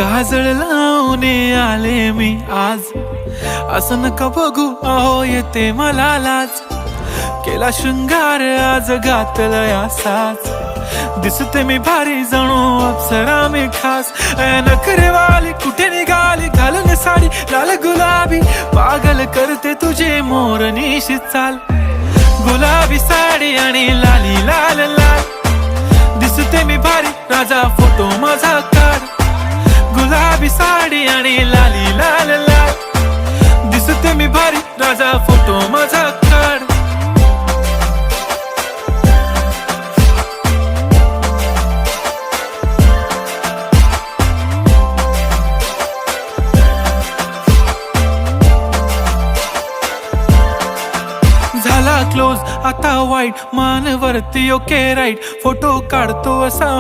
काजळ लावून आले मी आज, असं नका बघू अहो येते मला लाज. केला शृंगार आज घातलाय असाच, दिसते मी भारी जणू अप्सरा मी खास. नखरेवाली कुठे निघाली घालून साडी लाल गुलाबी, पागल करते तुझे मोरनीशी चाल. गुलाबी साडी आणि लाली लाल लाल, दिसते मी भारी राजा फोटो माझा काढ. गुलाबी साडी आणि लाली लाल लाल, दिसते मी भारी राजा फोटो माझा काढ. झाला क्लोज आता वाईट, मान वरती ओके राईट, फोटो काढतो असा